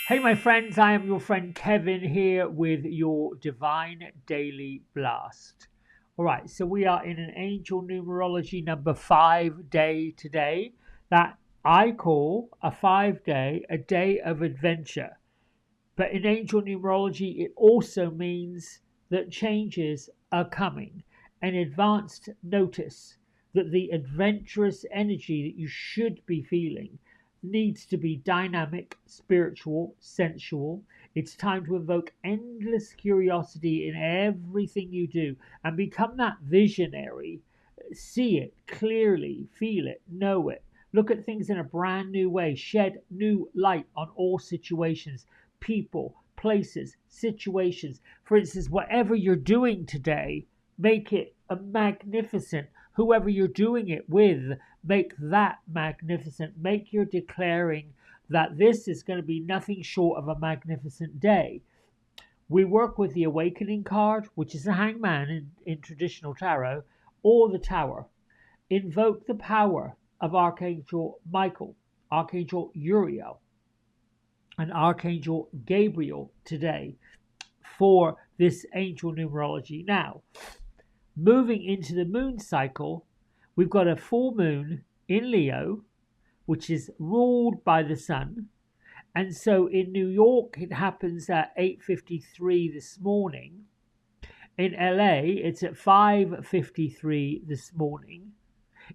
Hey, my friends, I am your friend Kevin here with your Divine Daily Blast. All right, so we are in an angel numerology number 5 day today that I call a 5 day, a day of adventure. But in angel numerology, it also means that changes are coming, an advanced notice that the adventurous energy that you should be feeling needs to be dynamic, spiritual, sensual. It's time to evoke endless curiosity in everything you do and become that visionary. See it clearly, feel it, know it. Look at things in a brand new way, shed new light on all situations, people, places, situations. For instance, whatever you're doing today, make it a magnificent. Whoever you're doing it with, make that magnificent. Make your declaring that this is going to be nothing short of a magnificent day. We work with the awakening card, which is the hangman in traditional tarot, or the tower. Invoke the power of Archangel Michael, Archangel Uriel, and Archangel Gabriel today for this angel numerology. Now, moving into the moon cycle, we've got a full moon in Leo, which is ruled by the sun. And so in New York, it happens at 8:53 this morning. In LA, it's at 5:53 this morning.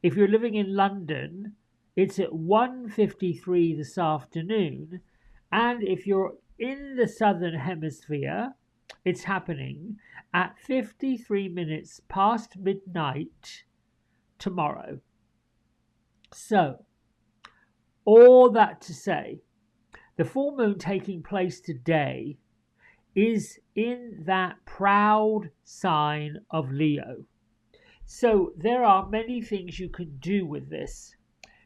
If you're living in London, it's at 1:53 this afternoon. And if you're in the southern hemisphere, it's happening at 53 minutes past midnight tomorrow. So, all that to say, the full moon taking place today is in that proud sign of Leo. So, there are many things you can do with this.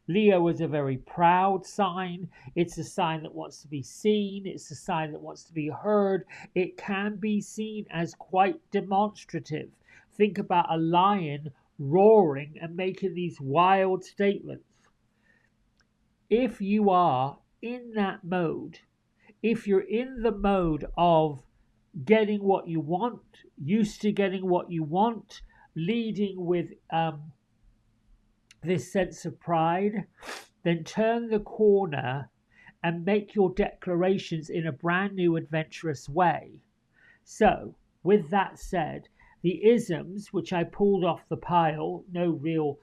Leo is a very proud sign. It's a sign that wants to be seen. It's a sign that wants to be heard. It can be seen as quite demonstrative. Think about a lion roaring and making these wild statements. If you are in that mode, if you're in the mode of getting what you want, used to getting what you want, leading with this sense of pride, then turn the corner and make your declarations in a brand new adventurous way. So, with that said, the isms which I pulled off the pile, no real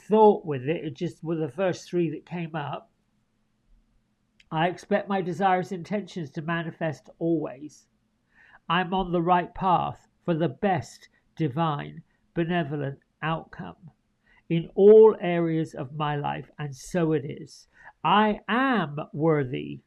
thought with it. It just were the first three that came up. I expect my desires and intentions to manifest always. I'm on the right path for the best divine, benevolent outcome in all areas of my life, and so it is. I am worthy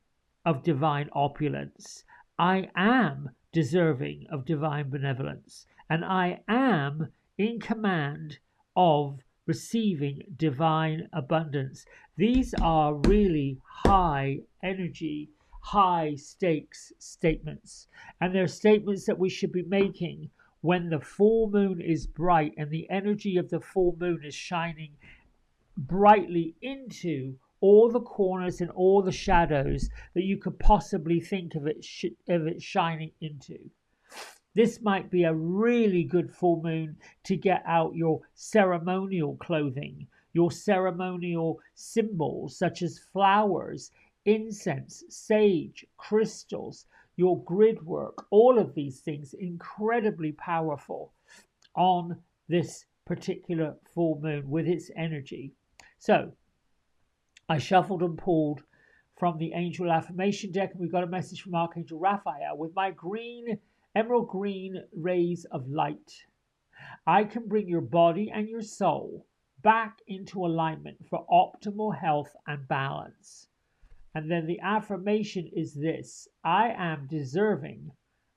of divine opulence. I am deserving of divine benevolence, and I am in command of receiving divine abundance. These are really high energy, high stakes statements, and they're statements that we should be making when the full moon is bright and the energy of the full moon is shining brightly into all the corners and all the shadows that you could possibly think of it shining into. This might be a really good full moon to get out your ceremonial clothing, your ceremonial symbols such as flowers, incense, sage, crystals, your grid work, all of these things incredibly powerful on this particular full moon with its energy. So I shuffled and pulled from the Angel Affirmation deck, and we got a message from Archangel Raphael with my emerald green rays of light. I can bring your body and your soul back into alignment for optimal health and balance. And then the affirmation is this: I am deserving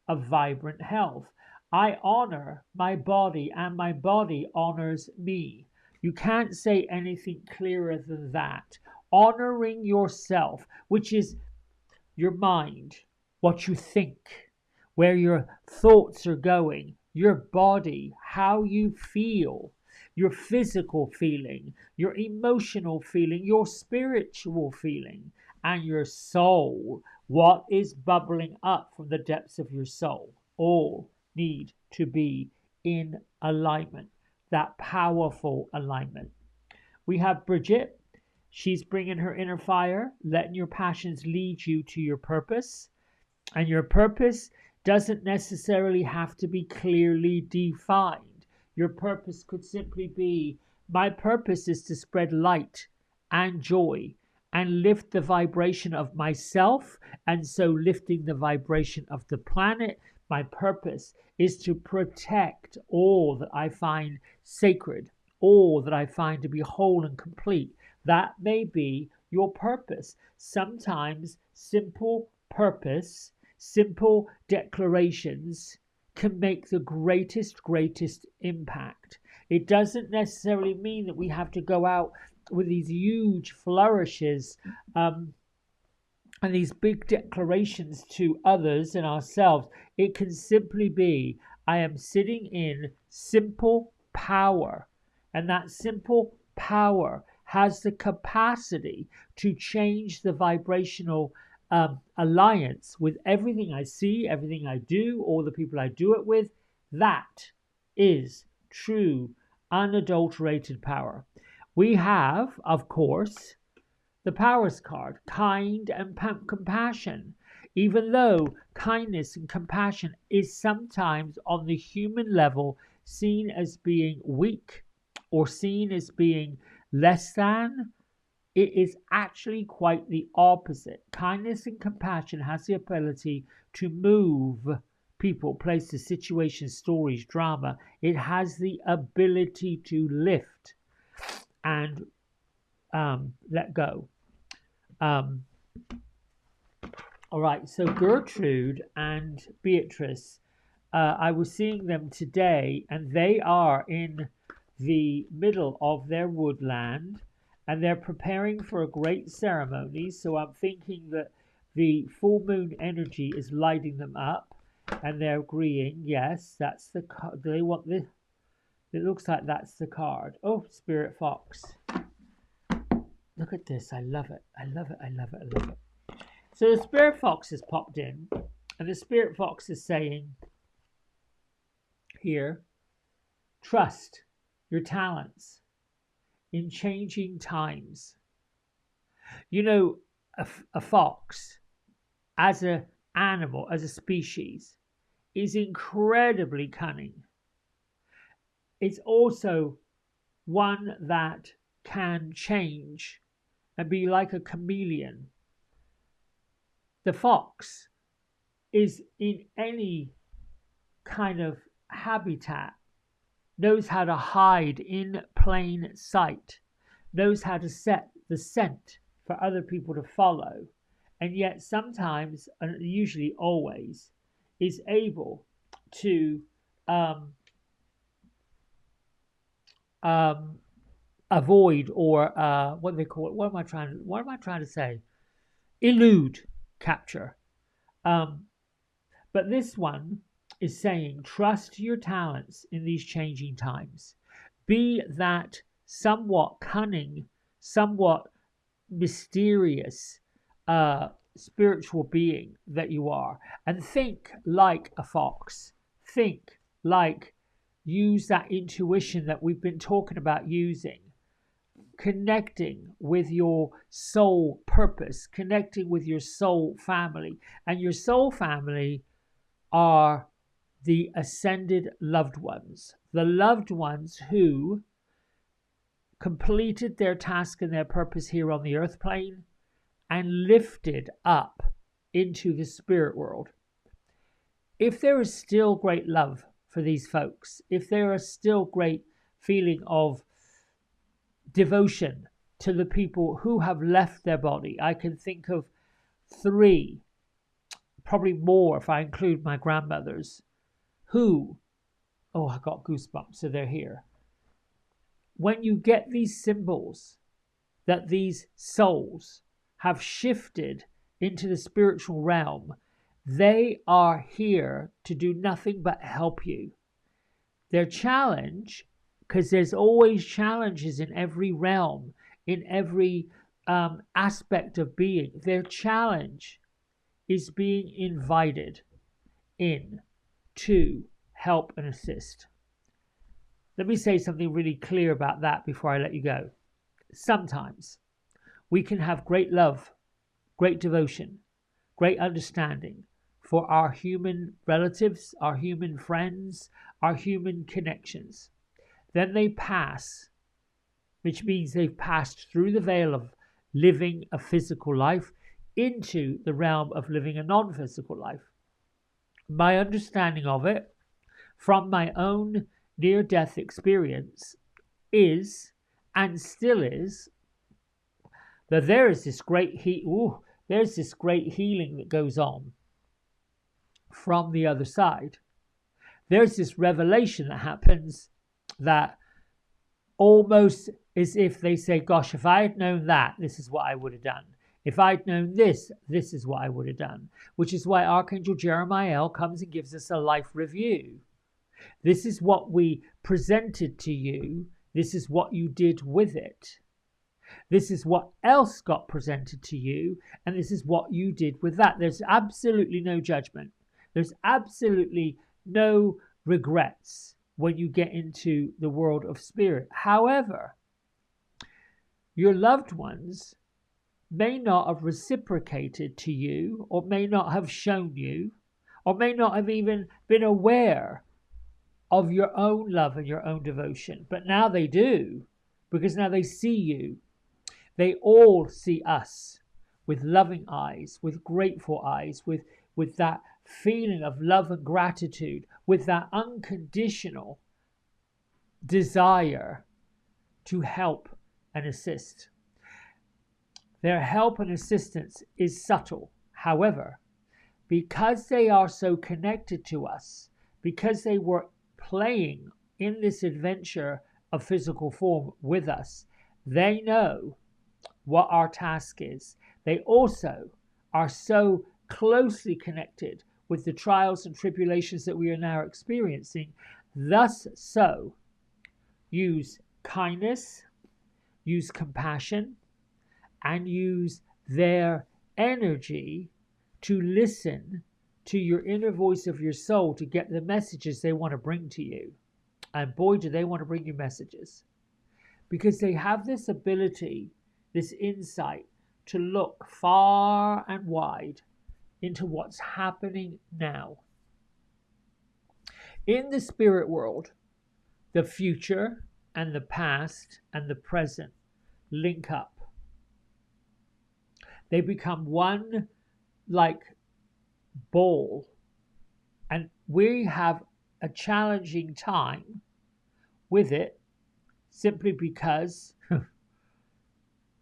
of vibrant health. I honor my body and my body honors me. You can't say anything clearer than that. Honoring yourself, which is your mind, what you think, where your thoughts are going, your body, how you feel, your physical feeling, your emotional feeling, your spiritual feeling, and your soul. What is bubbling up from the depths of your soul? All need to be in alignment, that powerful alignment. We have Bridget. She's bringing her inner fire, letting your passions lead you to your purpose. And your purpose doesn't necessarily have to be clearly defined. Your purpose could simply be, my purpose is to spread light and joy and lift the vibration of myself, and so lifting the vibration of the planet. My purpose is to protect all that I find sacred, all that I find to be whole and complete. That may be your purpose. Sometimes simple purpose, simple declarations can make the greatest impact. It doesn't necessarily mean that we have to go out with these huge flourishes and these big declarations to others and ourselves. It can simply be, I am sitting in simple power, and that simple power has the capacity to change the vibrational alliance with everything I see, everything I do, all the people I do it with. That is true, unadulterated power. We have, of course, the Powers card, kind and compassion. Even though kindness and compassion is sometimes on the human level seen as being weak or seen as being less than, it is actually quite the opposite. Kindness and compassion has the ability to move people, places, situations, stories, drama. It has the ability to lift and let go. All right, so Gertrude and Beatrice, I was seeing them today, and they are in the middle of their woodland, and they're preparing for a great ceremony. So I'm thinking that the full moon energy is lighting them up, and they're agreeing. Yes, that's the card. Do they want this? It looks like that's the card. Oh, Spirit Fox. Look at this. I love it. I love it. I love it. I love it. So the Spirit Fox has popped in, and the Spirit Fox is saying here, trust your talents in changing times. You know, a fox, as an animal, as a species, is incredibly cunning. It's also one that can change and be like a chameleon. The fox is in any kind of habitat, knows how to hide in plain sight, knows how to set the scent for other people to follow, and yet sometimes, and usually always, is able to avoid or what do they call it? What am I trying to say? Elude capture. But this one is saying, trust your talents in these changing times. Be that somewhat cunning, somewhat mysterious spiritual being that you are, and think like a fox. Think like, use that intuition that we've been talking about using, connecting with your soul purpose, connecting with your soul family. And your soul family are the ascended loved ones, the loved ones who completed their task and their purpose here on the earth plane and lifted up into the spirit world. If there is still great love for these folks, if there is still great feeling of devotion to the people who have left their body, I can think of 3, probably more if I include my grandmothers, who, oh, I got goosebumps, so they're here. When you get these symbols that these souls have shifted into the spiritual realm, they are here to do nothing but help you. Their challenge because there's always challenges in every realm, in every aspect of being. Their challenge is being invited in to help and assist. Let me say something really clear about that before I let you go. Sometimes we can have great love, great devotion, great understanding for our human relatives, our human friends, our human connections. Then they pass, which means they've passed through the veil of living a physical life into the realm of living a non-physical life. My understanding of it from my own near-death experience is, and still is, that there is this great there's this great healing that goes on from the other side. There's this revelation that happens that almost as if they say, gosh, if I had known that, this is what I would have done. If I'd known this, this is what I would have done. Which is why Archangel Jeremiah comes and gives us a life review. This is what we presented to you. This is what you did with it. This is what else got presented to you. And this is what you did with that. There's absolutely no judgment. There's absolutely no regrets when you get into the world of spirit. However, your loved ones may not have reciprocated to you, or may not have shown you, or may not have even been aware of your own love and your own devotion. But now they do, because now they see you. They all see us with loving eyes, with grateful eyes, with that feeling of love and gratitude, with that unconditional desire to help and assist. Their help and assistance is subtle. However, because they are so connected to us, because they were playing in this adventure of physical form with us, they know what our task is. They also are so closely connected with the trials and tribulations that we are now experiencing. Thus, so use kindness, use compassion, and use their energy to listen to your inner voice of your soul to get the messages they want to bring to you. And boy, do they want to bring you messages. Because they have this ability, this insight, to look far and wide into what's happening now. In the spirit world, the future and the past and the present link up. They become one like ball, and we have a challenging time with it simply because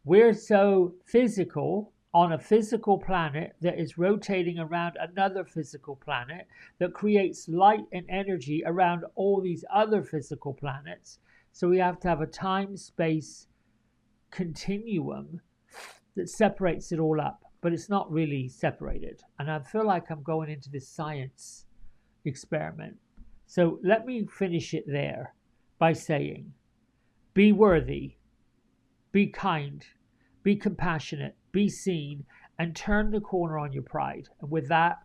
we're so physical on a physical planet that is rotating around another physical planet that creates light and energy around all these other physical planets. So we have to have a time-space continuum that separates it all up, but it's not really separated. And I feel like I'm going into this science experiment. So let me finish it there by saying, be worthy, be kind, be compassionate, be seen, and turn the corner on your pride. And with that,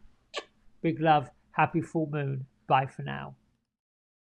big love, happy full moon. Bye for now.